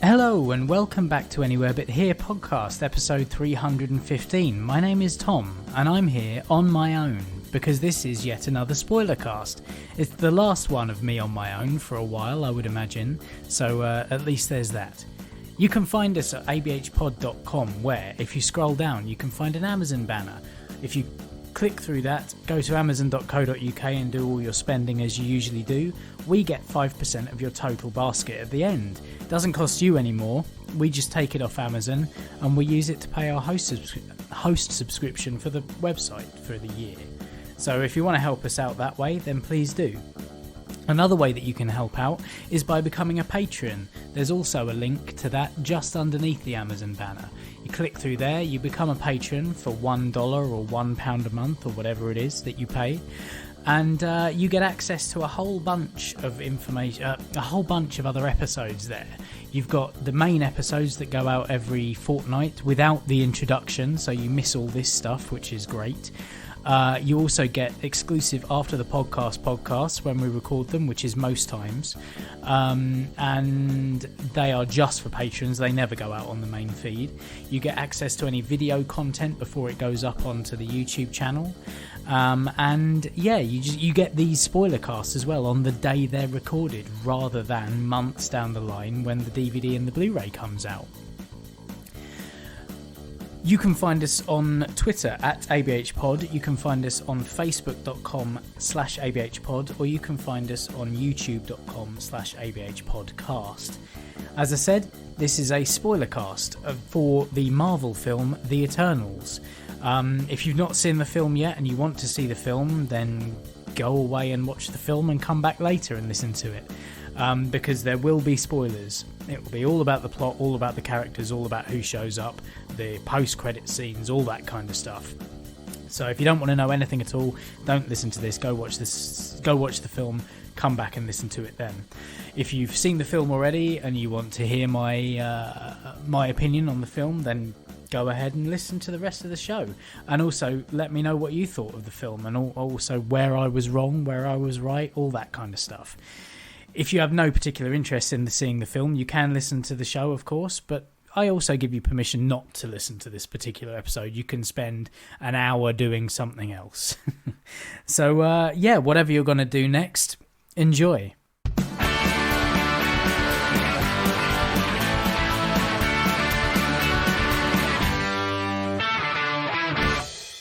Hello and welcome back to Anywhere But Here podcast, episode 315. My name is Tom and I'm here on my own because this is yet another Spoilercast. It's the last one of me on my own for a while, I would imagine, so at least there's that. You can find us at abhpod.com where, if you scroll down, you can find an Amazon banner. If you click through that, go to amazon.co.uk and do all your spending as you usually do, we get 5% of your total basket at the end. It doesn't cost you any more, we just take it off Amazon and we use it to pay our host subscription for the website for the year. So if you want to help us out that way, then please do. Another way that you can help out is by becoming a patron. There's also a link to that just underneath the Amazon banner. You click through there, you become a patron for $1 or £1 a month or whatever it is that you pay, and you get access to a whole bunch of information, a whole bunch of other episodes there. You've got the main episodes that go out every fortnight without the introduction, so you miss all this stuff, which is great. You also get exclusive after the podcasts when we record them, which is most times, and they are just for patrons. They never go out on the main feed. You get access to any video content before it goes up onto the YouTube channel, and yeah, you get these spoiler casts as well on the day they're recorded, rather than months down the line when the DVD and the Blu-ray comes out. You can find us on Twitter at ABH Pod, you can find us on facebook.com/ABH Pod, or you can find us on youtube.com/ABH Podcast. As I said, this is a spoiler cast for the Marvel film The Eternals. If you've not seen the film yet and you want to see the film, then go away and watch the film and come back later and listen to it. Because there will be spoilers. It will be all about the plot, all about the characters, all about who shows up, the post-credit scenes, all that kind of stuff. So if you don't want to know anything at all, don't listen to this. Go watch the film, come back and listen to it then. If you've seen the film already and you want to hear my opinion on the film, then go ahead and listen to the rest of the show. And also let me know what you thought of the film, and also where I was wrong, where I was right, all that kind of stuff. If you have no particular interest in seeing the film, you can listen to the show, of course, but I also give you permission not to listen to this particular episode. You can spend an hour doing something else. So, yeah, whatever you're going to do next, enjoy.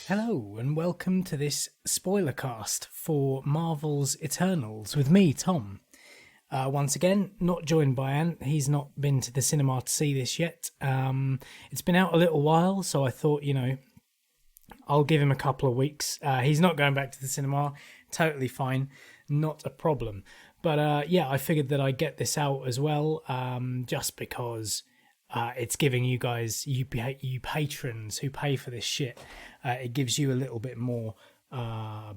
Hello, and welcome to this spoiler cast for Marvel's Eternals with me, Tom. Once again, not joined by Ant. He's not been to the cinema to see this yet. It's been out a little while, so I thought, I'll give him a couple of weeks. He's not going back to the cinema. Totally fine. Not a problem. But yeah, I figured that I'd get this out as well, just because it's giving you guys, you patrons who pay for this shit, it gives you a little bit more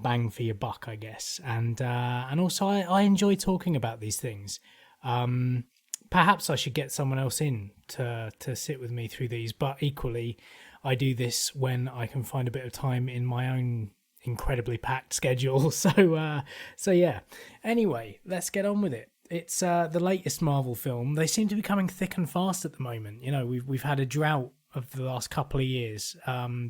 bang for your buck, I guess, and also I enjoy talking about these things. Perhaps I should get someone else in to sit with me through these, but equally I do this when I can find a bit of time in my own incredibly packed schedule. So yeah. Anyway, let's get on with it. It's the latest Marvel film. They seem to be coming thick and fast at the moment. We've had a drought of the last couple of years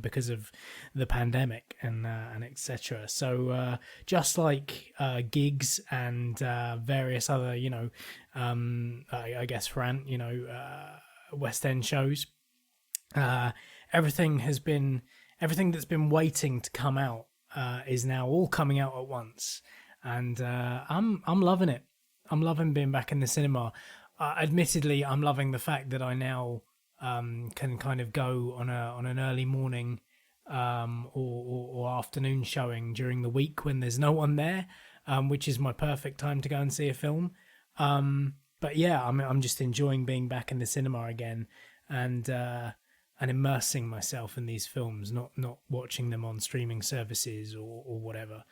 because of the pandemic and etc. So just like gigs and various other I guess for West End shows, everything that's been waiting to come out is now all coming out at once, and I'm loving it. I'm loving being back in the cinema. Admittedly, I'm loving the fact that I now can kind of go on an early morning or afternoon showing during the week when there's no one there, which is my perfect time to go and see a film. But yeah, I'm just enjoying being back in the cinema again and immersing myself in these films, not watching them on streaming services or whatever.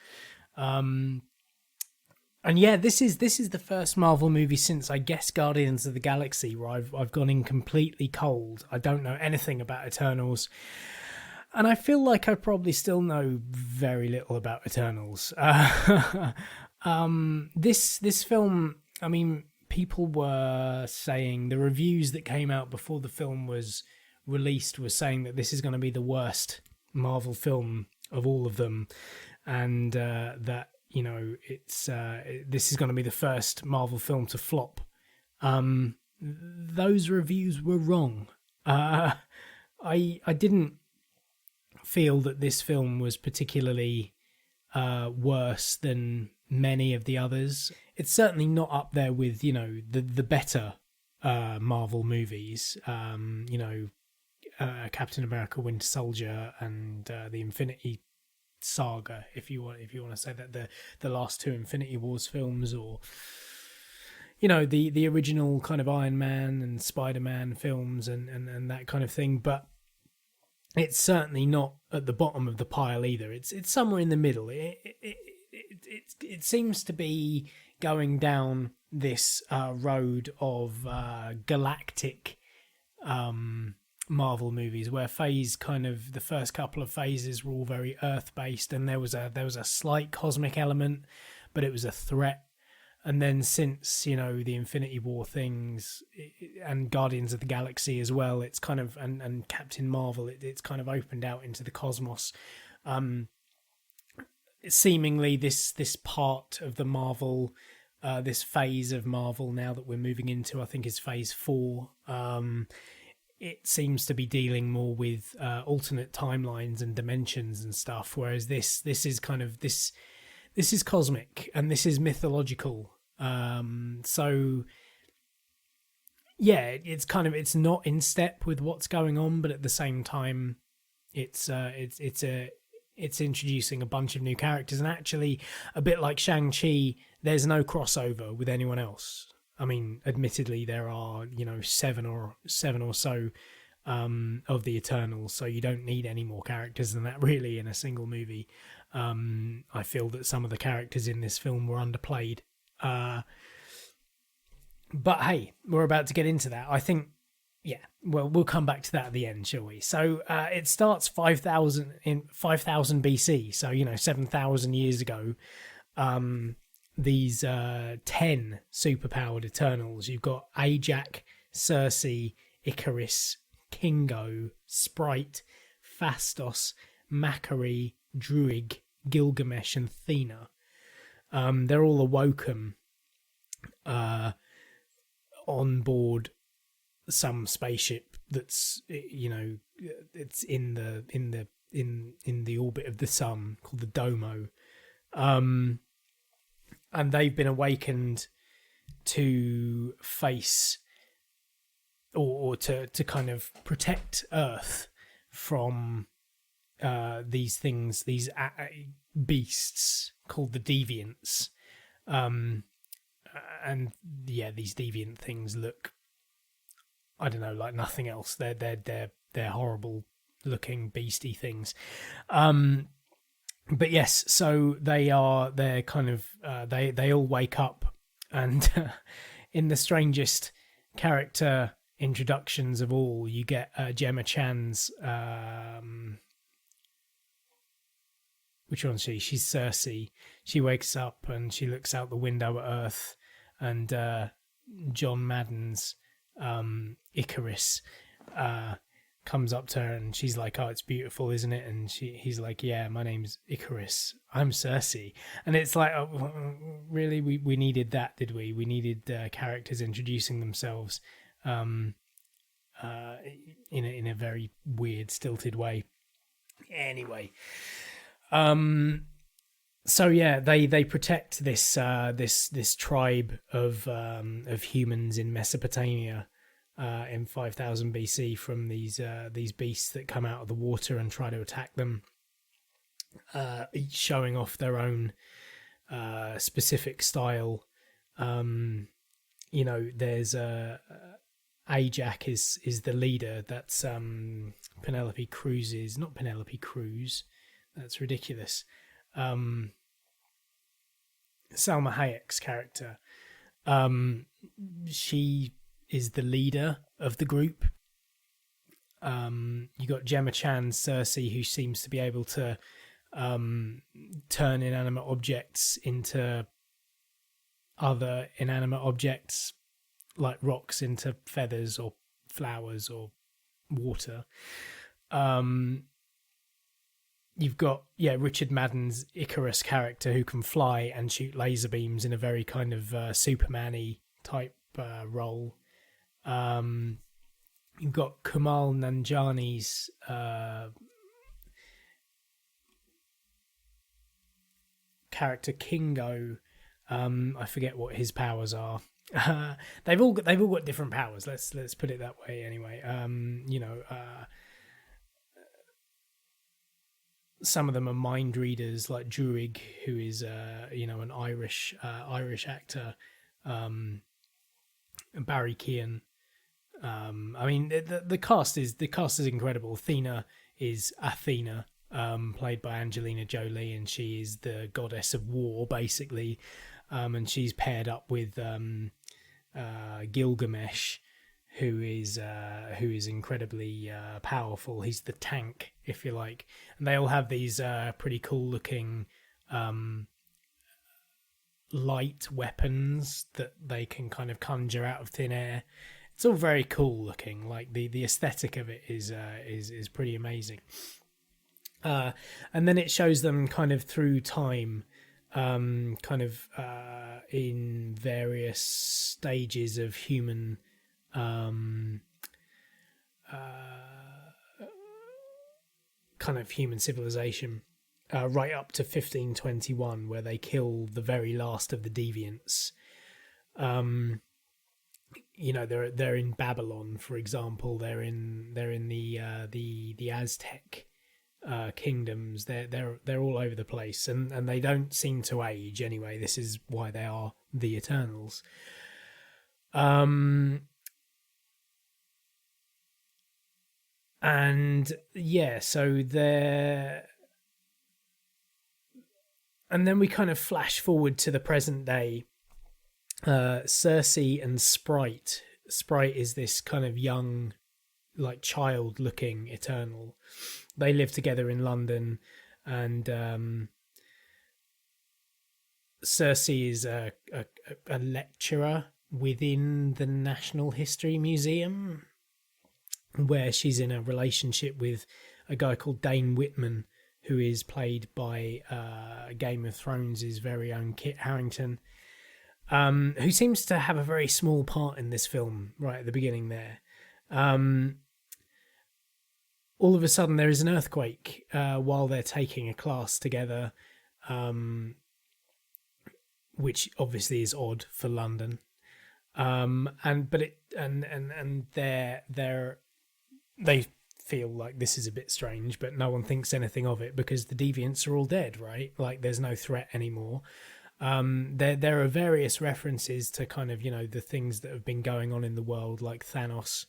And yeah, this is the first Marvel movie since, I guess, Guardians of the Galaxy, where I've gone in completely cold. I don't know anything about Eternals, and I feel like I probably still know very little about Eternals. This film, I mean, people were saying, the reviews that came out before the film was released was saying that this is going to be the worst Marvel film of all of them, and that, you know, this is going to be the first Marvel film to flop. Those reviews were wrong. I didn't feel that this film was particularly worse than many of the others. It's certainly not up there with, you know, the better Marvel movies. Captain America: Winter Soldier and the Infinity Saga, if you want to say that, the last two Infinity Wars films, or, you know, the original kind of Iron Man and Spider-Man films and that kind of thing. But it's certainly not at the bottom of the pile either. It's somewhere in the middle. It seems to be going down this road of galactic Marvel movies, where the first couple of phases were all very Earth based, and there was a slight cosmic element, but it was a threat. And then since, you know, the Infinity War things and Guardians of the Galaxy as well, it's kind of, and Captain Marvel, it's kind of opened out into the cosmos. Seemingly this part of the Marvel, this phase of Marvel now that we're moving into, I think is phase 4. It seems to be dealing more with alternate timelines and dimensions and stuff, whereas this is kind of this is cosmic and this is mythological. So yeah, it's not in step with what's going on, but at the same time, it's introducing a bunch of new characters, and actually, a bit like Shang-Chi, there's no crossover with anyone else. I mean, admittedly, there are, you know, seven or so of the Eternals, so you don't need any more characters than that really in a single movie. I feel that some of the characters in this film were underplayed. But hey, we're about to get into that. I think, yeah, well, we'll come back to that at the end, shall we? So it starts 5,000 BC, so, you know, 7,000 years ago. These 10 superpowered Eternals. You've got Ajax, Circe, Icarus, Kingo, Sprite, Phastos, Macquarie, Druig, Gilgamesh, and Thena. They're all awoken on board some spaceship that's, you know, it's in the orbit of the sun, called the Domo. And they've been awakened to face or to kind of protect Earth from these things, these beasts called the Deviants. And yeah, these deviant things look, I don't know, like nothing else. They're horrible looking beastie things. But yes, so they're kind of they all wake up, and in the strangest character introductions of all, you get Gemma Chan's which one's she? She's Circe. She wakes up and she looks out the window at Earth, and John Madden's Icarus comes up to her, and she's like, "Oh, it's beautiful, isn't it?" And he's like, "Yeah, my name's Icarus. I'm Circe." And it's like, oh, really, we needed that, did we? We needed characters introducing themselves in a very weird, stilted way. Anyway, so yeah, they protect this tribe of humans in Mesopotamia. In 5,000 BC from these beasts that come out of the water and try to attack them, each showing off their own specific style. You know, there's Ajax is the leader. That's Penelope Cruz's, not Penelope Cruz. That's ridiculous. Salma Hayek's character. She is the leader of the group. You got Gemma Chan, Circe, who seems to be able to turn inanimate objects into other inanimate objects. like rocks into feathers or flowers or water. You've got Richard Madden's Icarus character who can fly and shoot laser beams in a very kind of Superman-y type role. You've got Kumail Nanjiani's character Kingo. I forget what his powers are. They've all got different powers. Let's put it that way. Anyway, some of them are mind readers, like Druig, who is an Irish actor. Barry Keoghan. I mean, the cast is incredible. Athena is Athena, played by Angelina Jolie, and she is the goddess of war, basically. And she's paired up with Gilgamesh, who is incredibly powerful. He's the tank, if you like. And they all have these pretty cool looking light weapons that they can kind of conjure out of thin air. It's all very cool looking. Like the aesthetic of it is pretty amazing. And then it shows them kind of through time, in various stages of human human civilization, right up to 1521, where they kill the very last of the deviants. They're in Babylon, for example. They're in the Aztec kingdoms. They're all over the place, and they don't seem to age anyway. This is why they are the Eternals. So they're, and then we kind of flash forward to the present day. Cersei and Sprite. Sprite is this kind of young, like child-looking Eternal. They live together in London, and Cersei is a lecturer within the National History Museum, where she's in a relationship with a guy called Dane Whitman, who is played by Game of Thrones' very own Kit Harington, who seems to have a very small part in this film right at the beginning there. All of a sudden there is an earthquake while they're taking a class together, which obviously is odd for London. They feel like this is a bit strange, but no one thinks anything of it because the deviants are all dead, right? Like there's no threat anymore. There are various references to kind of, the things that have been going on in the world, like Thanos,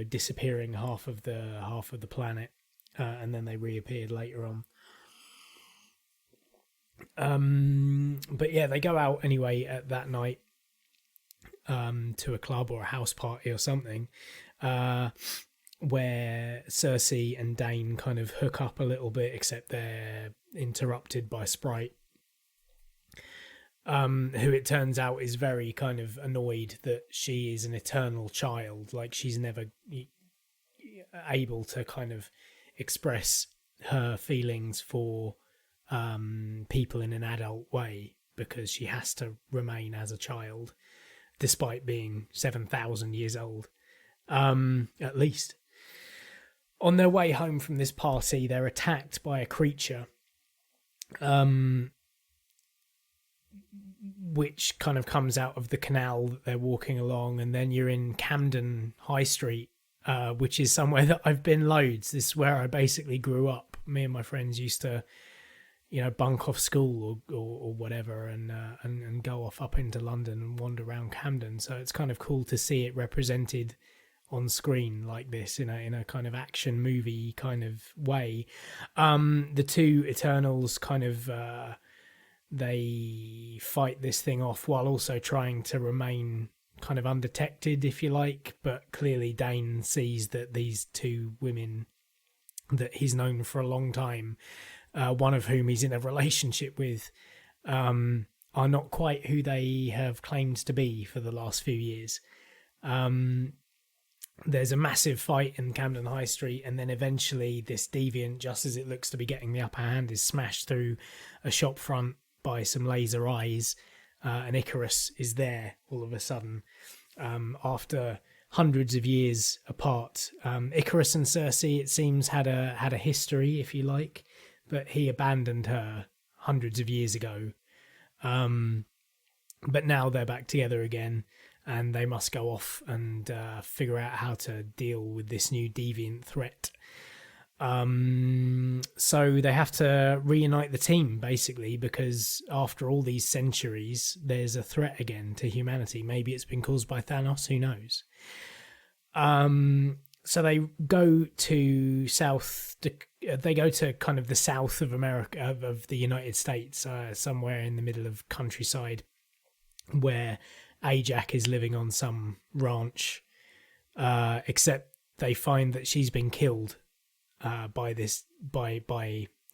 disappearing half of the planet, and then they reappeared later on. But yeah, they go out anyway at that night, to a club or a house party or something, where Cersei and Dane kind of hook up a little bit, except they're interrupted by Sprite, who it turns out is very kind of annoyed that she is an eternal child. Like she's never able to kind of express her feelings for people in an adult way because she has to remain as a child despite being 7,000 years old, at least. On their way home from this party, they're attacked by a creature, which kind of comes out of the canal that they're walking along, and then you're in Camden High Street, which is somewhere that I've been loads. This is where I basically grew up. Me and my friends used to, bunk off school or whatever, and go off up into London and wander around Camden. So it's kind of cool to see it represented on screen like this in a kind of action movie kind of way. The two Eternals kind of they fight this thing off while also trying to remain kind of undetected, if you like. But clearly Dane sees that these two women that he's known for a long time, one of whom he's in a relationship with, are not quite who they have claimed to be for the last few years. There's a massive fight in Camden High Street, and then eventually this deviant, just as it looks to be getting the upper hand, is smashed through a shop front by some laser eyes, and Icarus is there all of a sudden after hundreds of years apart. Icarus and Circe, it seems, had a history, if you like, but he abandoned her hundreds of years ago. But now they're back together again, and they must go off and figure out how to deal with this new deviant threat. So they have to reunite the team, basically, because after all these centuries, there's a threat again to humanity. Maybe it's been caused by Thanos, who knows? So they go to kind of the south of America, of the United States, somewhere in the middle of countryside, where Ajax is living on some ranch, except they find that she's been killed by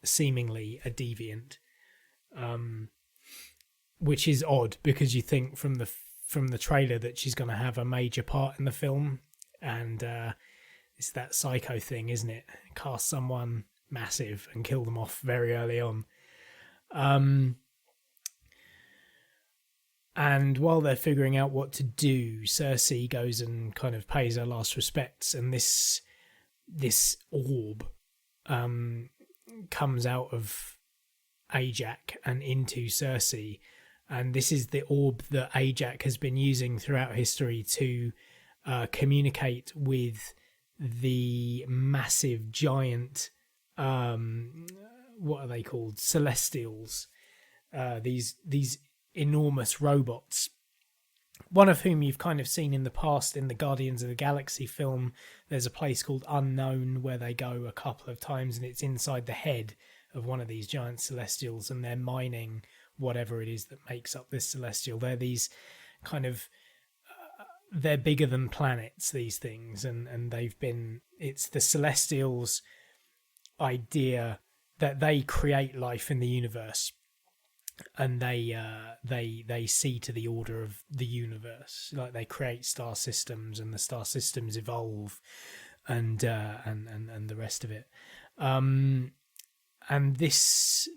seemingly a deviant, which is odd because you think from the trailer that she's going to have a major part in the film, and it's that Psycho thing, isn't it? Cast someone massive and kill them off very early on. And while they're figuring out what to do, Circe goes and kind of pays her last respects, and this orb comes out of Ajax and into Circe, and this is the orb that Ajax has been using throughout history to communicate with the massive giant, what are they called? Celestials. These enormous robots, one of whom you've kind of seen in the past in the Guardians of the Galaxy film. There's a place called Unknown where they go a couple of times, and it's inside the head of one of these giant celestials, and they're mining whatever it is that makes up this celestial. They're these kind of they're bigger than planets, these things, and it's the celestials' idea that they create life in the universe, and they see to the order of the universe. Like, they create star systems, and the star systems evolve, and the rest of it. And this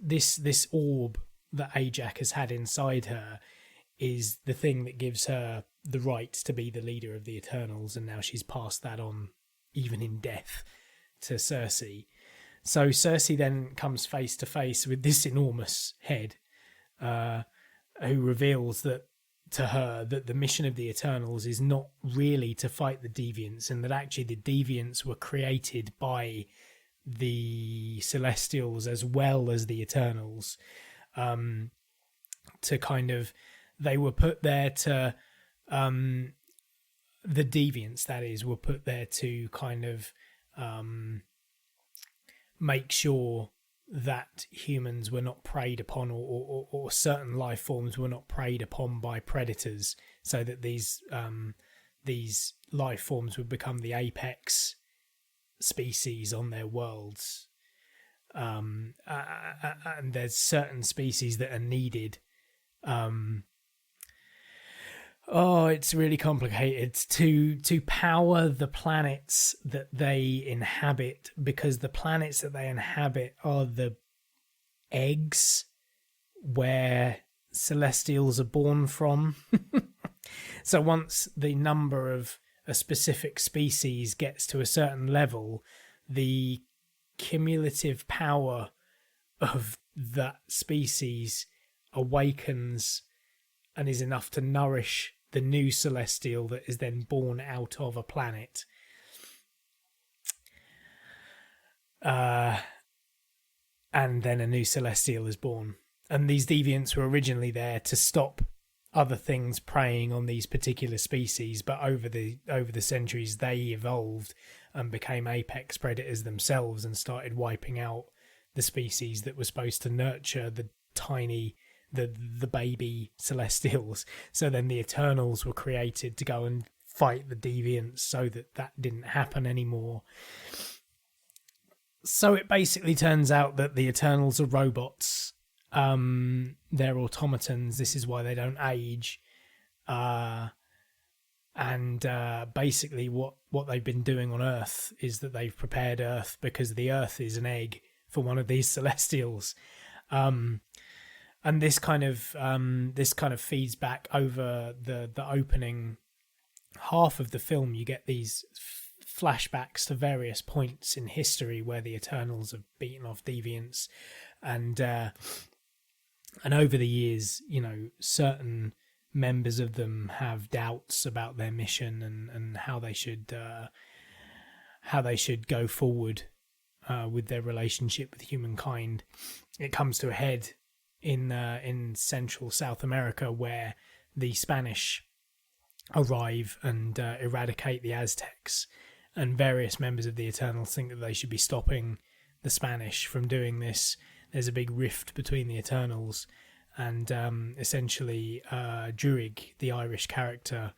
orb that Ajax has had inside her is the thing that gives her the right to be the leader of the Eternals, and now she's passed that on, even in death, to Circe. So Circe then comes face to face with this enormous head, who reveals that to her that the mission of the Eternals is not really to fight the deviants, and that actually the deviants were created by the Celestials as well as the Eternals, to kind of, they were put there to the deviants, that is, were put there to kind of make sure that humans were not preyed upon, or certain life forms were not preyed upon by predators, so that these life forms would become the apex species on their worlds. And there's certain species that are needed. It's really complicated to power the planets that they inhabit, because the planets that they inhabit are the eggs where Celestials are born from. So once the number of a specific species gets to a certain level, the cumulative power of that species awakens and is enough to nourish the new Celestial that is then born out of a planet. And then a new Celestial is born. And these deviants were originally there to stop other things preying on these particular species, but over the centuries they evolved and became apex predators themselves and started wiping out the species that were supposed to nurture the tiny, the baby Celestials. So then the Eternals were created to go and fight the deviants so that didn't happen anymore. So it basically turns out that the Eternals are robots, They're automatons. This is why they don't age. And basically what they've been doing on Earth is that they've prepared Earth because the Earth is an egg for one of these Celestials. And this kind of feeds back over the opening half of the film. You get these flashbacks to various points in history where the Eternals have beaten off deviants, and over the years, certain members of them have doubts about their mission and how they should go forward with their relationship with humankind. It comes to a head in Central South America, where the Spanish arrive and eradicate the Aztecs, and various members of the Eternals think that they should be stopping the Spanish from doing this. There's a big rift between the Eternals, and essentially Druig, the Irish character,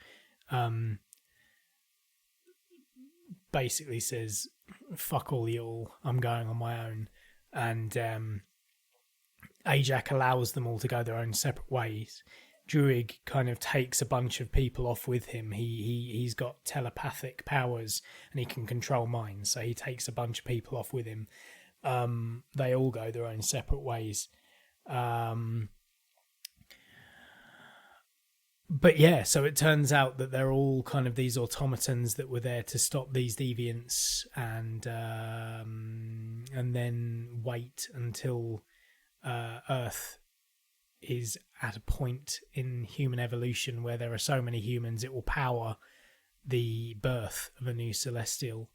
basically says, fuck all y'all, I'm going on my own. And Ajax allows them all to go their own separate ways. Druig kind of takes a bunch of people off with him. He's got telepathic powers and he can control minds, so he takes a bunch of people off with him. They all go their own separate ways. But yeah, so it turns out that they're all kind of these automatons that were there to stop these deviants, and then wait until Earth is at a point in human evolution where there are so many humans it will power the birth of a new Celestial.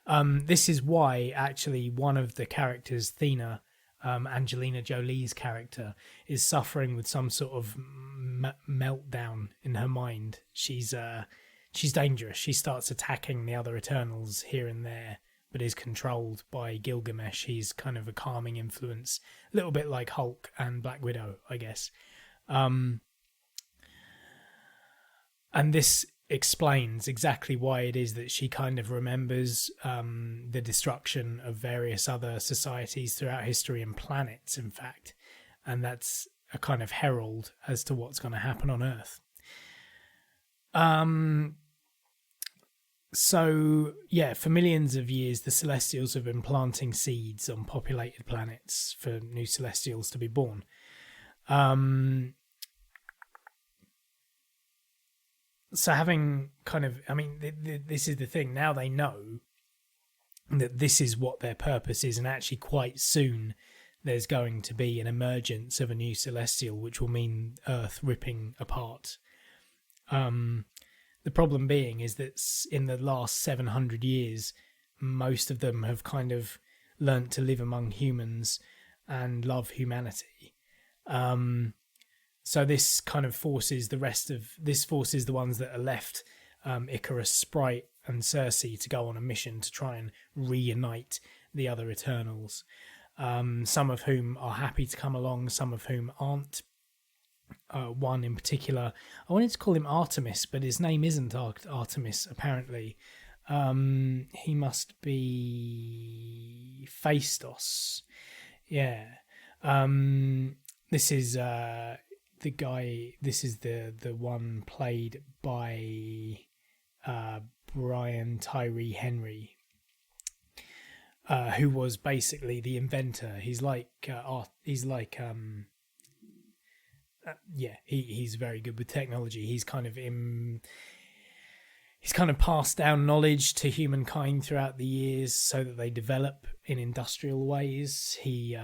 This is why actually one of the characters, Thena, Angelina Jolie's character, is suffering with some sort of meltdown in her mind. She's dangerous. She starts attacking the other Eternals here and there, but is controlled by Gilgamesh. He's kind of a calming influence, a little bit like Hulk and Black Widow, I guess. And this explains exactly why it is that she kind of remembers the destruction of various other societies throughout history, and planets, in fact. And that's a kind of herald as to what's going to happen on Earth. So, yeah, for millions of years, the Celestials have been planting seeds on populated planets for new Celestials to be born. So having kind of, I mean, this is the thing. Now they know that this is what their purpose is, and actually quite soon there's going to be an emergence of a new Celestial, which will mean Earth ripping apart. The problem being is that in the last 700 years, most of them have kind of learnt to live among humans and love humanity. So this kind of forces the ones that are left, Icarus, Sprite and Cersei, to go on a mission to try and reunite the other Eternals. Some of whom are happy to come along, some of whom aren't. One in particular, I wanted to call him Artemis, but his name isn't Artemis, apparently. He must be Phaistos. Yeah. This is the guy, this is the one played by Brian Tyree Henry, who was basically the inventor. He's very good with technology. He's kind of passed down knowledge to humankind throughout the years so that they develop in industrial ways. He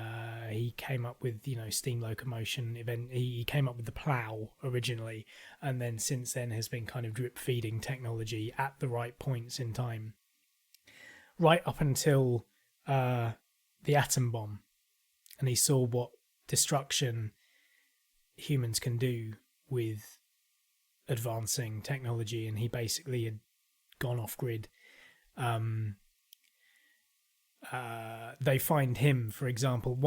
came up with, steam locomotion. He came up with the plow originally, and then since then has been kind of drip feeding technology at the right points in time, right up until the atom bomb, and he saw what destruction humans can do with advancing technology, and he basically had gone off grid. They find him, for example,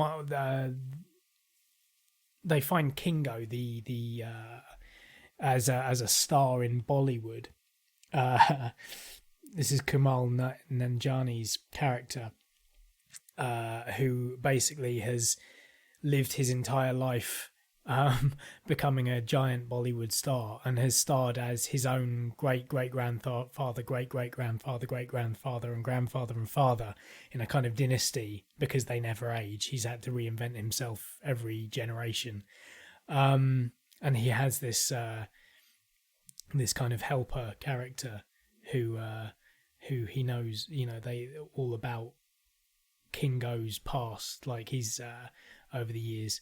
they find Kingo, the as a star in Bollywood. This is Kumal Nanjiani's character, who basically has lived his entire life becoming a giant Bollywood star, and has starred as his own great-great-grandfather, great-great-grandfather, and grandfather and father in a kind of dynasty, because they never age. He's had to reinvent himself every generation. And he has this this kind of helper character who he knows, they all about Kingo's past. Like, he's over the years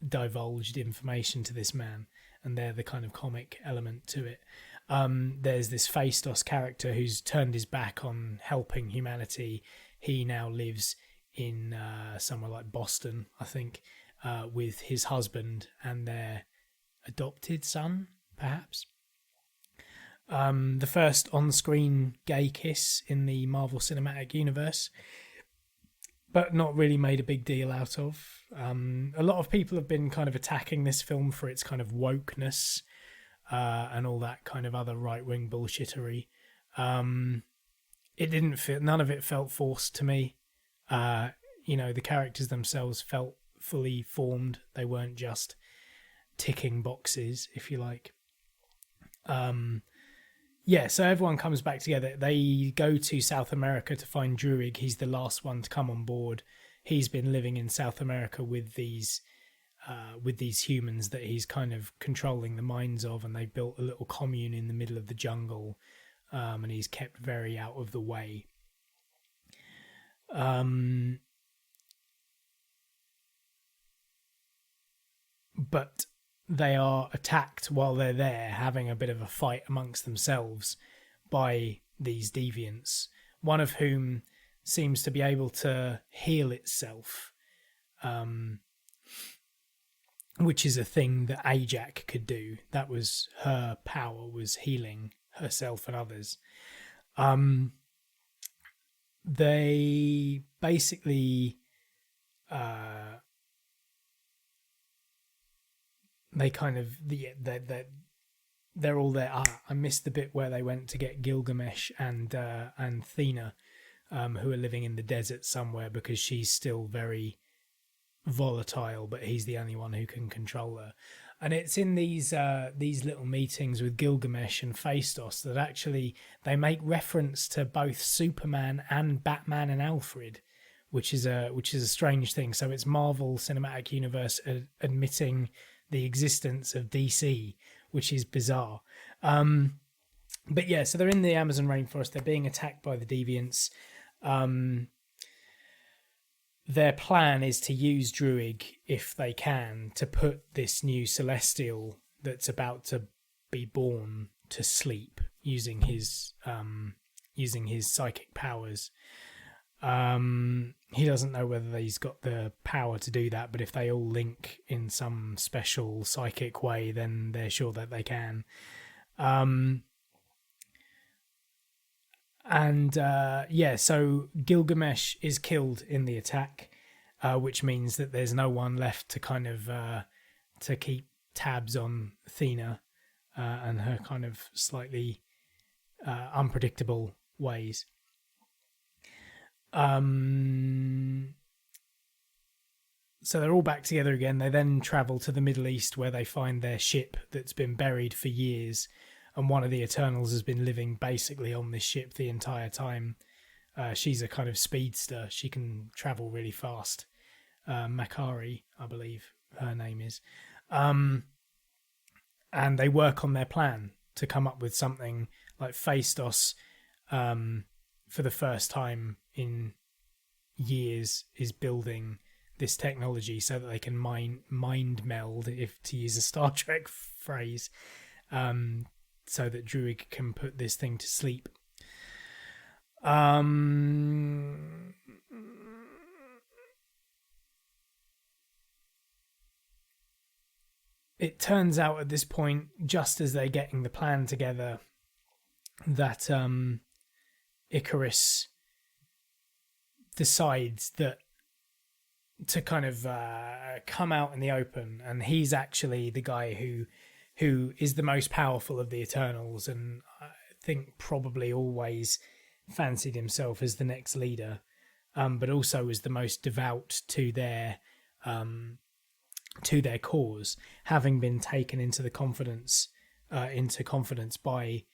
divulged information to this man, and they're the kind of comic element to it. There's this Phaistos character who's turned his back on helping humanity. He now lives in somewhere like Boston, I think, with his husband and their adopted son, perhaps. The first on-screen gay kiss in the Marvel Cinematic Universe, but not really made a big deal out of. A lot of people have been kind of attacking this film for its kind of wokeness and all that kind of other right-wing bullshittery. It didn't feel, none of it felt forced to me. The characters themselves felt fully formed. They weren't just ticking boxes, if you like. So everyone comes back together. They go to South America to find Druig. He's the last one to come on board. He's been living in South America with these humans that he's kind of controlling the minds of, and they built a little commune in the middle of the jungle, and he's kept very out of the way. But they are attacked while they're there, having a bit of a fight amongst themselves by these deviants, one of whom seems to be able to heal itself, which is a thing that Ajak could do. That was her power, was healing herself and others. They basically they kind of they're all there. I missed the bit where they went to get Gilgamesh and Thena, who are living in the desert somewhere, because she's still very volatile, but he's the only one who can control her. And it's in these little meetings with Gilgamesh and Phaistos that actually they make reference to both Superman and Batman and Alfred, which is a strange thing. So it's Marvel Cinematic Universe admitting the existence of DC, which is bizarre. But yeah, so they're in the Amazon rainforest. They're being attacked by the deviants. Their plan is to use Druig, if they can, to put this new Celestial that's about to be born to sleep using his psychic powers. He doesn't know whether he's got the power to do that, but if they all link in some special psychic way, then they're sure that they can. So Gilgamesh is killed in the attack, which means that there's no one left to kind of to keep tabs on Athena and her kind of slightly unpredictable ways. So they're all back together again. They then travel to the Middle East, where they find their ship that's been buried for years, and one of the Eternals has been living basically on this ship the entire time. She's a kind of speedster. She can travel really fast. Makari, I believe her name is. And they work on their plan to come up with something like Phaistos, for the first time in years, is building this technology so that they can mind meld, if to use a Star Trek phrase, so that Druig can put this thing to sleep. It turns out at this point, just as they're getting the plan together, that Icarus decides that to kind of come out in the open, and he's actually the guy who is the most powerful of the Eternals, and I think probably always fancied himself as the next leader, but also was the most devout to their to their cause, having been taken into confidence by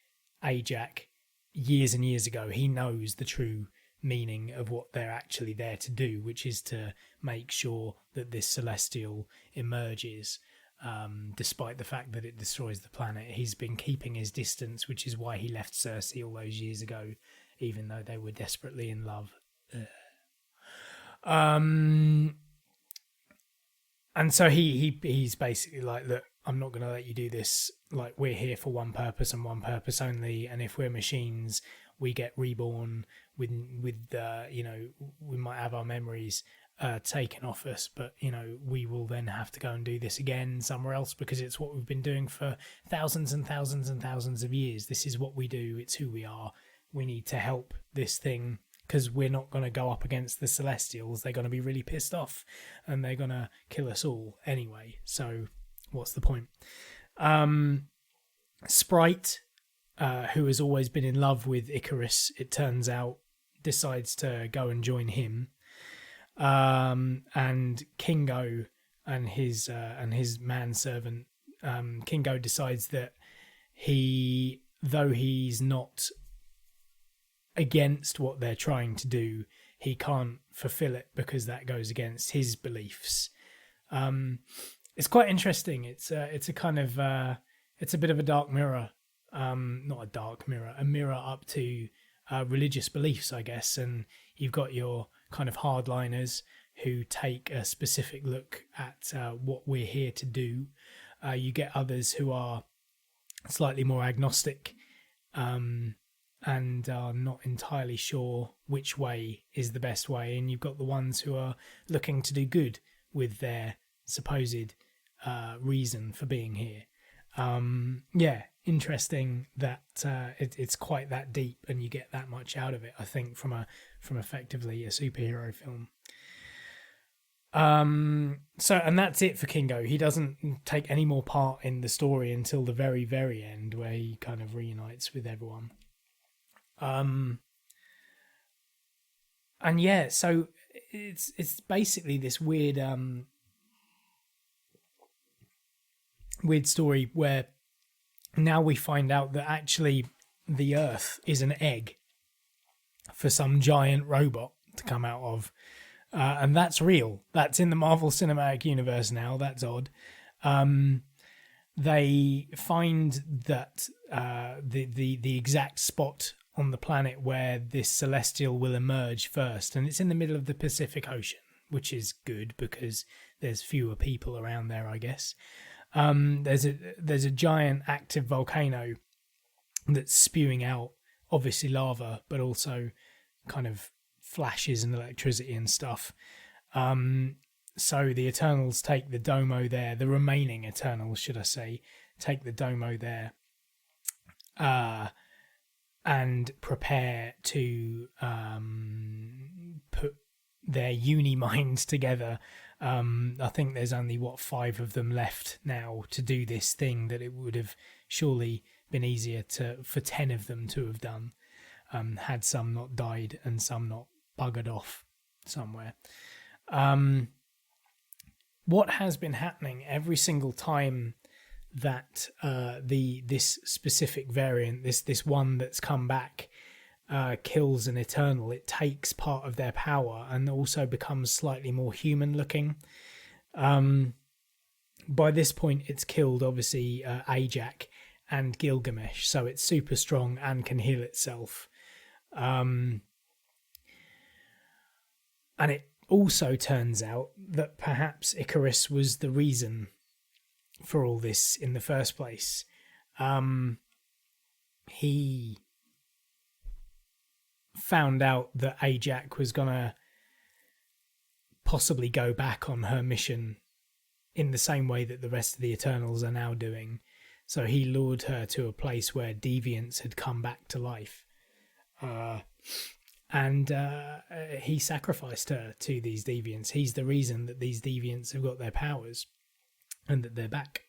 AJAC years and years ago. He knows the true meaning of what they're actually there to do, which is to make sure that this celestial emerges, despite the fact that it destroys the planet. He's been keeping his distance, which is why he left Cersei all those years ago, even though they were desperately in love. And so he's basically like, look, I'm not going to let you do this. Like, we're here for one purpose and one purpose only. And if we're machines, we get reborn with we might have our memories taken off us, but we will then have to go and do this again somewhere else, because it's what we've been doing for thousands and thousands and thousands of years. This is what we do. It's who we are. We need to help this thing, because we're not going to go up against the Celestials. They're going to be really pissed off and they're going to kill us all anyway. So what's the point? Sprite, who has always been in love with Icarus, it turns out, decides to go and join him. And Kingo and his manservant, Kingo decides that though he's not against what they're trying to do, he can't fulfill it because that goes against his beliefs. It's quite interesting. It's a kind of it's a bit of a dark mirror, not a dark mirror, a mirror up to religious beliefs, I guess. And you've got your kind of hardliners who take a specific look at what we're here to do. You get others who are slightly more agnostic, and are not entirely sure which way is the best way. And you've got the ones who are looking to do good with their supposed reason for being here. Interesting that it's quite that deep and you get that much out of it, I think, from effectively a superhero film. And that's it for Kingo. He doesn't take any more part in the story until the very, very end, where he kind of reunites with everyone. And yeah, so it's basically this weird story where now we find out that actually the Earth is an egg for some giant robot to come out of, and that's real. That's in the Marvel Cinematic Universe now. That's odd. They find that the exact spot on the planet where this celestial will emerge first, and it's in the middle of the Pacific Ocean, which is good because there's fewer people around there, I guess. There's a giant active volcano that's spewing out obviously lava, but also kind of flashes and electricity and stuff. So the Eternals take the Domo there, the remaining Eternals, should I say, take the Domo there, and prepare to put their uni-minds together. I think there's only 5 of them left now to do this thing that it would have surely been easier for 10 of them to have done, had some not died and some not buggered off somewhere. What has been happening every single time that this specific variant, this one that's come back, kills an Eternal, it takes part of their power and also becomes slightly more human looking. By this point it's killed obviously AJAC and Gilgamesh, so it's super strong and can heal itself. And it also turns out that perhaps Icarus was the reason for all this in the first place. He found out that AJAC was going to possibly go back on her mission in the same way that the rest of the Eternals are now doing. So he lured her to a place where deviants had come back to life. And he sacrificed her to these deviants. He's the reason that these deviants have got their powers and that they're back.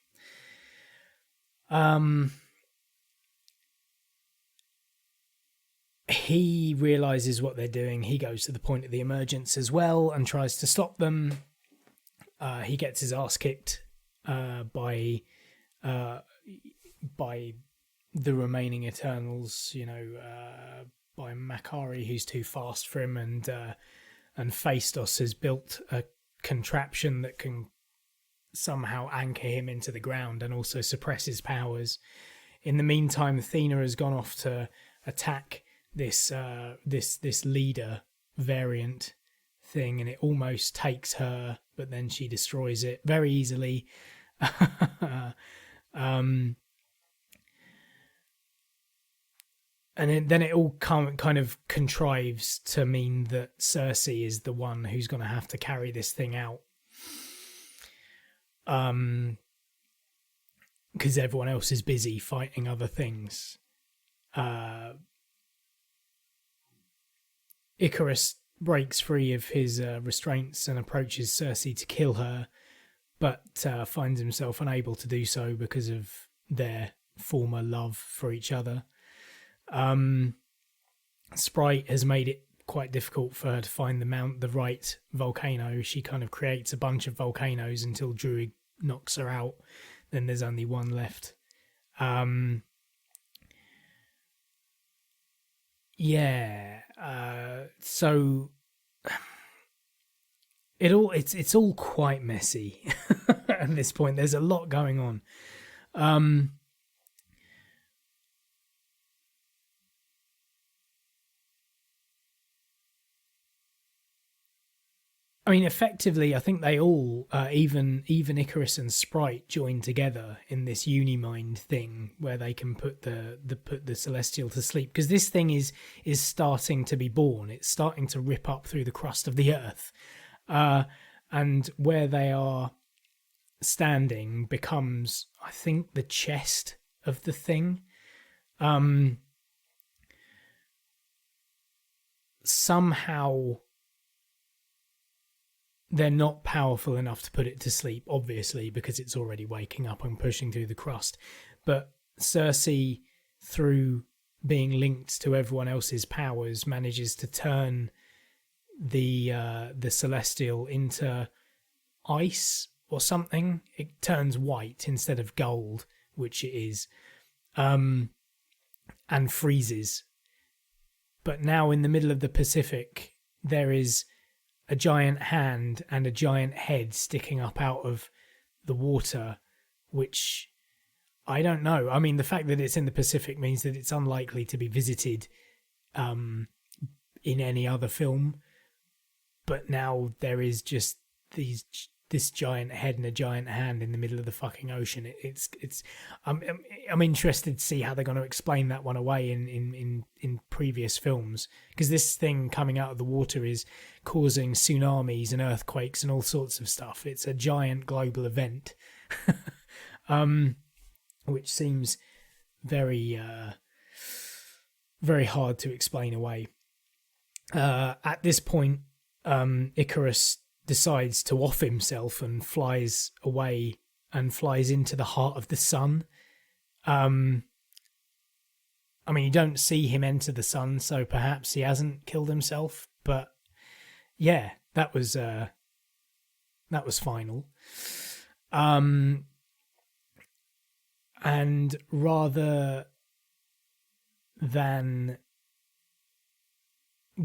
He realizes what they're doing. He goes to the point of the emergence as well and tries to stop them. he gets his ass kicked by the remaining Eternals, by Makari, who's too fast for him, and Phaistos has built a contraption that can somehow anchor him into the ground and also suppress his powers. In the meantime, Athena has gone off to attack this leader variant thing, and it almost takes her, but then she destroys it very easily. And then it all kind of contrives to mean that Cersei is the one who's going to have to carry this thing out. Because everyone else is busy fighting other things. Icarus breaks free of his restraints and approaches Cersei to kill her, but finds himself unable to do so because of their former love for each other. Sprite has made it quite difficult for her to find the right volcano. She kind of creates a bunch of volcanoes until Druig knocks her out. Then there's only one left. So it's all quite messy at this point. There's a lot going on. I mean, effectively, I think they all, even Icarus and Sprite, join together in this Unimind thing where they can put the Celestial to sleep, because this thing is starting to be born. It's starting to rip up through the crust of the earth, and where they are standing becomes, I think, the chest of the thing. Somehow they're not powerful enough to put it to sleep, obviously, because it's already waking up and pushing through the crust. But Cersei, through being linked to everyone else's powers, manages to turn the Celestial into ice or something. It turns white instead of gold, which it is, and freezes. But now in the middle of the Pacific, there is a giant hand and a giant head sticking up out of the water, which I don't know. I mean, the fact that it's in the Pacific means that it's unlikely to be visited in any other film. But now there is just this giant head and a giant hand in the middle of the fucking ocean. I'm interested to see how they're going to explain that one away in previous films, because this thing coming out of the water is causing tsunamis and earthquakes and all sorts of stuff. It's a giant global event, which seems very very hard to explain away. At this point, Icarus decides to off himself and flies away and flies into the heart of the sun. I mean, you don't see him enter the sun, so perhaps he hasn't killed himself. But yeah, that was final. And rather than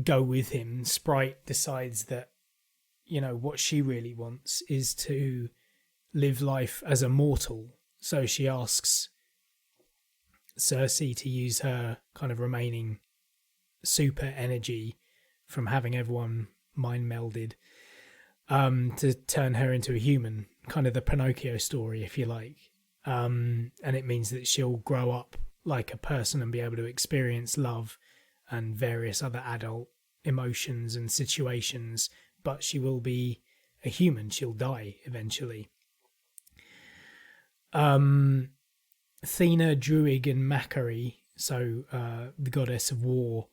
go with him, Sprite decides that, what she really wants is to live life as a mortal. So she asks Cersei to use her kind of remaining super energy from having everyone mind melded, to turn her into a human, kind of the Pinocchio story, if you like. And it means that she'll grow up like a person and be able to experience love and various other adult emotions and situations, but she will be a human. She'll die eventually. Athena, Druig, and Makari, so the goddess of war,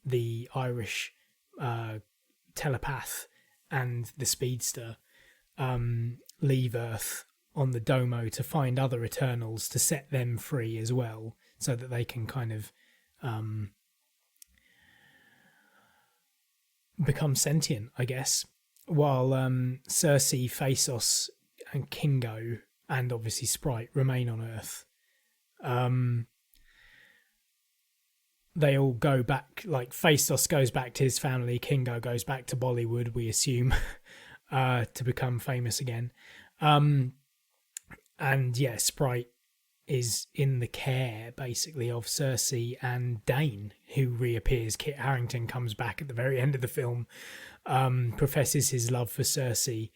the Irish telepath, and the speedster, leave Earth on the Domo to find other Eternals to set them free as well, so that they can kind of become sentient, I guess. while Cersei, Phasos, and Kingo, and obviously Sprite remain on Earth. They all go back, like Phasos goes back to his family, Kingo goes back to Bollywood, we assume, to become famous again. And yeah, Sprite is in the care, basically, of Cersei and Dane, who reappears. Kit Harington comes back at the very end of the film, professes his love for Cersei,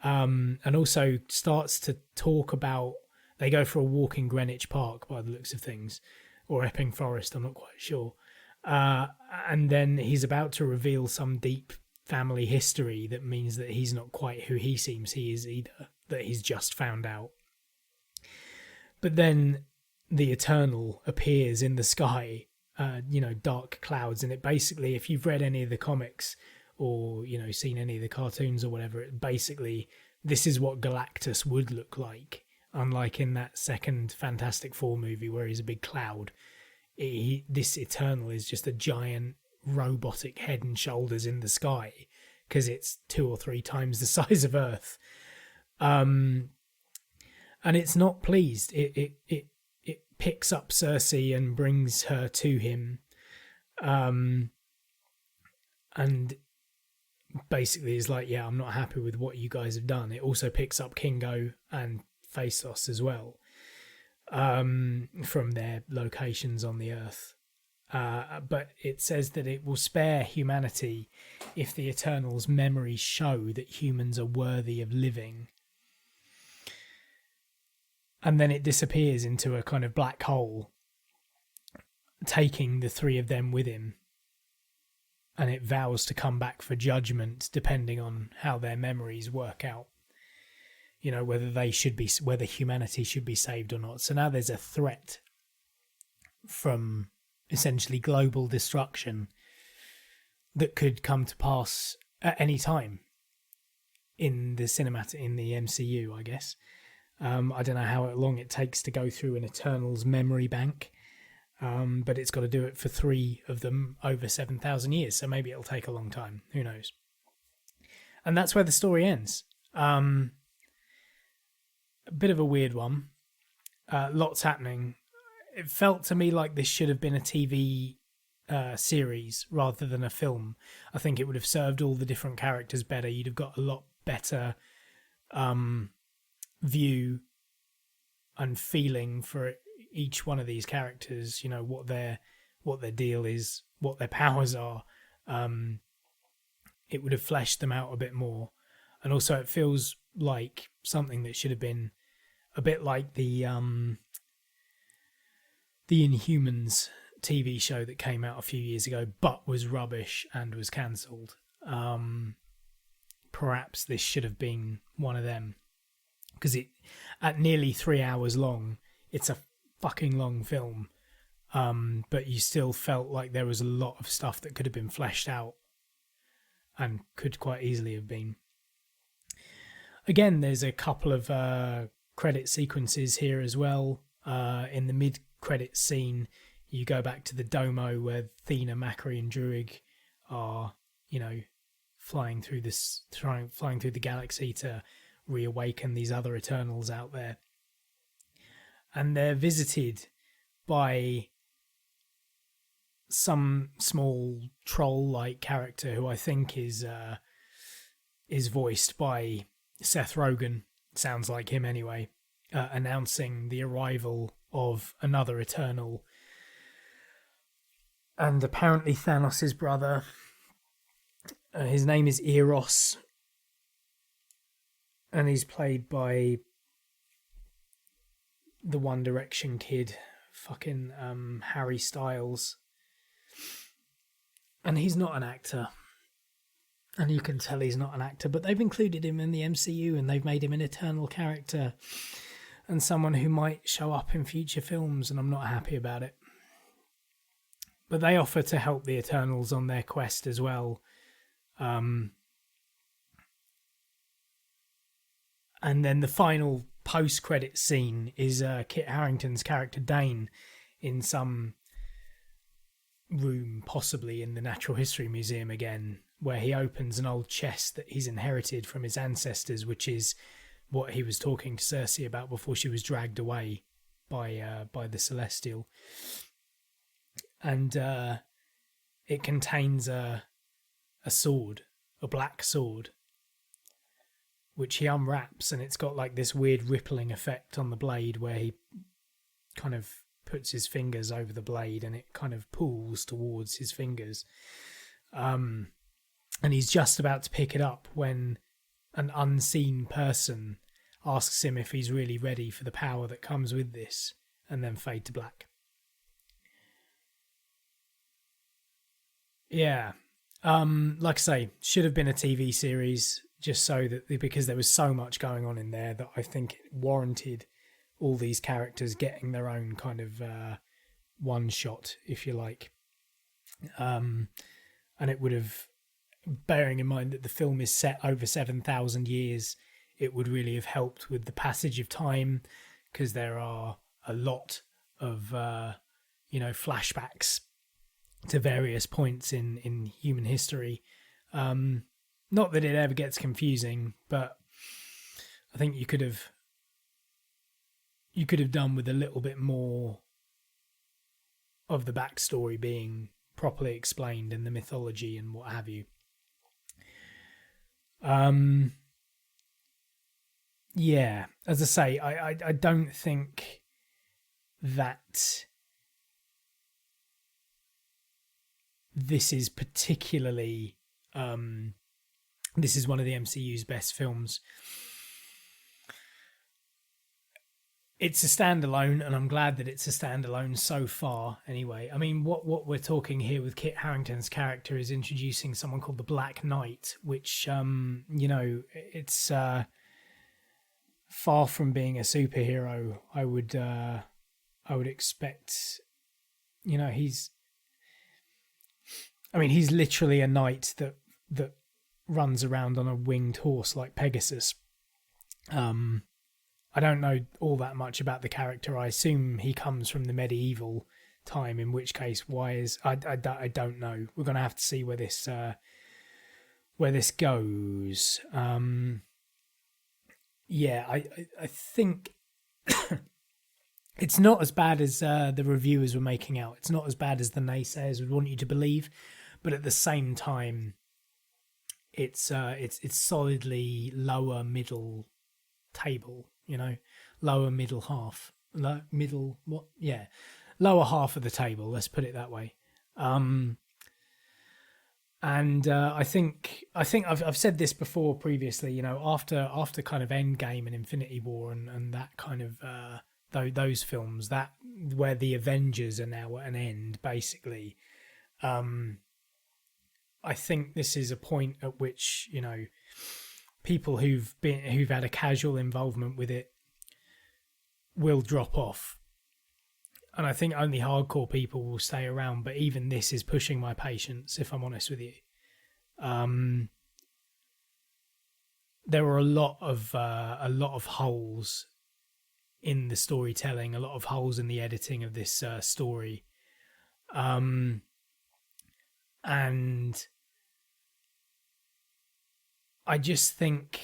and also starts to talk about... They go for a walk in Greenwich Park, by the looks of things, or Epping Forest, I'm not quite sure. And then he's about to reveal some deep family history that means that he's not quite who he seems he is either, that he's just found out. But then the Eternal appears in the sky, dark clouds. And it basically, if you've read any of the comics or, seen any of the cartoons or whatever, it basically, this is what Galactus would look like. Unlike in that second Fantastic Four movie where he's a big cloud. This Eternal is just a giant robotic head and shoulders in the sky because it's 2 or 3 times the size of Earth. And it's not pleased. It picks up Cersei and brings her to him, and basically is like, yeah, I'm not happy with what you guys have done. It also picks up Kingo and Phasos as well, from their locations on the Earth. But it says that it will spare humanity if the Eternal's memories show that humans are worthy of living. And then it disappears into a kind of black hole, taking the 3 of them with him. And it vows to come back for judgment, depending on how their memories work out. Whether humanity should be saved or not. So now there's a threat from essentially global destruction that could come to pass at any time in the MCU, I guess. I don't know how long it takes to go through an Eternal's memory bank, but it's got to do it for 3 of them over 7,000 years, so maybe it'll take a long time. Who knows? And that's where the story ends. A bit of a weird one. Lots happening. It felt to me like this should have been a TV series rather than a film. I think it would have served all the different characters better. You'd have got a lot better view and feeling for each one of these characters, what their deal is, what their powers are. It would have fleshed them out a bit more. And also it feels like something that should have been a bit like the Inhumans TV show that came out a few years ago but was rubbish and was cancelled. Perhaps this should have been one of them, because at nearly 3 hours long, it's a fucking long film, but you still felt like there was a lot of stuff that could have been fleshed out and could quite easily have been. Again, there's a couple of credit sequences here as well. In the mid-credit scene, you go back to the Domo where Thena, Macri and Druig are, flying through the galaxy to reawaken these other Eternals out there. And they're visited by some small troll-like character who I think is voiced by Seth Rogen. Sounds like him anyway, announcing the arrival of another Eternal. And apparently Thanos' brother, his name is Eros, and he's played by the One Direction kid, fucking Harry Styles. And he's not an actor. And you can tell he's not an actor, but they've included him in the MCU and they've made him an Eternal character and someone who might show up in future films, and I'm not happy about it. But they offer to help the Eternals on their quest as well. And then the final post-credit scene is Kit Harington's character Dane in some room, possibly in the Natural History Museum again, where he opens an old chest that he's inherited from his ancestors, which is what he was talking to Cersei about before she was dragged away by the Celestial. And it contains a sword, a black sword, which he unwraps, and it's got like this weird rippling effect on the blade where he kind of puts his fingers over the blade and it kind of pulls towards his fingers. And he's just about to pick it up when an unseen person asks him if he's really ready for the power that comes with this, and then fade to black. Yeah. Like I say, should have been a TV series, just so that, because there was so much going on in there that I think it warranted all these characters getting their own kind of one shot, if you like. And it would have, bearing in mind that the film is set over 7,000 years, it would really have helped with the passage of time, because there are a lot of flashbacks to various points in human history. Not that it ever gets confusing, but I think you could have done with a little bit more of the backstory being properly explained and the mythology and what have you. Yeah, as I say, I don't think that this is particularly this is one of the MCU's best films. It's a standalone, and I'm glad that it's a standalone so far anyway. I mean, what we're talking here with Kit Harington's character is introducing someone called the Black Knight, which it's far from being a superhero. I would expect, he's literally a knight that runs around on a winged horse like Pegasus. I don't know all that much about the character. I assume he comes from the medieval time, in which case, I don't know. We're going to have to see where this goes. I think it's not as bad as the reviewers were making out. It's not as bad as the naysayers would want you to believe, but at the same time, it's solidly lower middle table. Lower middle half, lower half of the table. Let's put it that way. And I think I've said this before previously. After kind of Endgame and Infinity War and that kind of those films, that where the Avengers are now at an end, basically. I think this is a point at which people who've had a casual involvement with it will drop off, and I think only hardcore people will stay around. But even this is pushing my patience, if I'm honest with you. There were a lot of holes in the storytelling, a lot of holes in the editing of this story, and I just think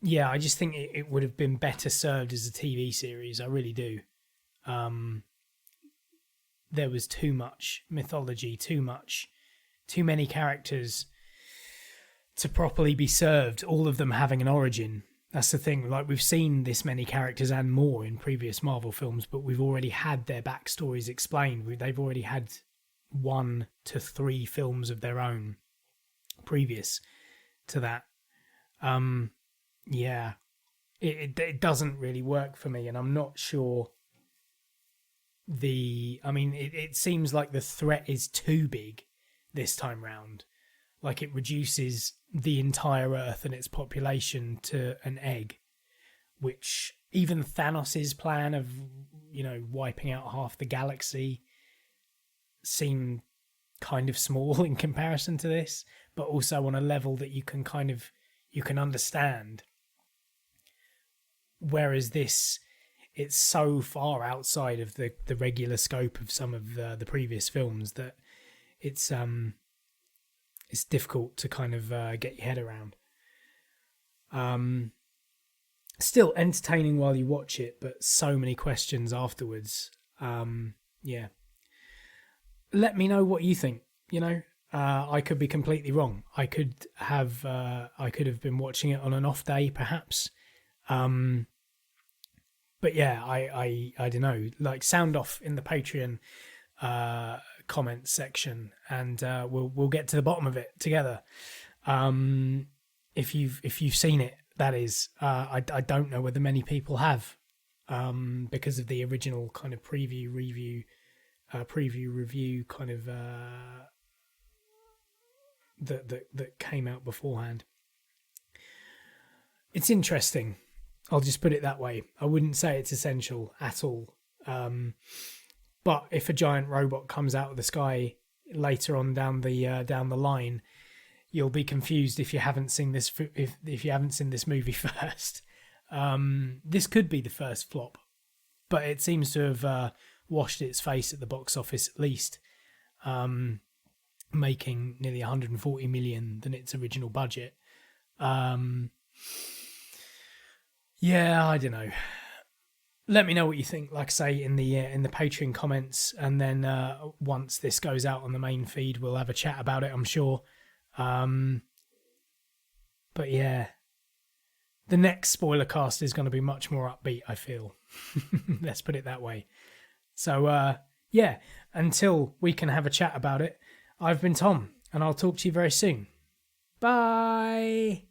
it would have been better served as a TV series. I really do. There was too much mythology, too many characters to properly be served, all of them having an origin. That's the thing. Like, we've seen this many characters and more in previous Marvel films, but we've already had their backstories explained. They've already had 1 to 3 films of their own previous to that. It doesn't really work for me, and I'm not sure it seems like the threat is too big this time round. Like, it reduces the entire Earth and its population to an egg, which even Thanos's plan of wiping out half the galaxy seemed kind of small in comparison to this, but also on a level that you can understand. Whereas this, it's so far outside of the regular scope of some of the previous films that it's it's difficult to kind of get your head around. Still entertaining while you watch it, but so many questions afterwards. Yeah. Let me know what you think. I could be completely wrong. I could have been watching it on an off day, perhaps. But yeah, I don't know. Like, sound off in the Patreon comments section, and we'll get to the bottom of it together. If you've seen it, that is. I don't know whether many people have, because of the original kind of preview review kind of that came out beforehand. It's interesting. I'll just put it that way. I wouldn't say it's essential at all. But if a giant robot comes out of the sky later on down the line, you'll be confused if you haven't seen this if you haven't seen this movie first. This could be the first flop, but it seems to have washed its face at the box office at least, making nearly 140 million than its original budget. Yeah, I don't know. Let me know what you think, like I say, in the Patreon comments, and then once this goes out on the main feed, we'll have a chat about it, I'm sure. But yeah, the next spoiler cast is going to be much more upbeat, I feel. Let's put it that way. So yeah, until we can have a chat about it, I've been Tom, and I'll talk to you very soon. Bye.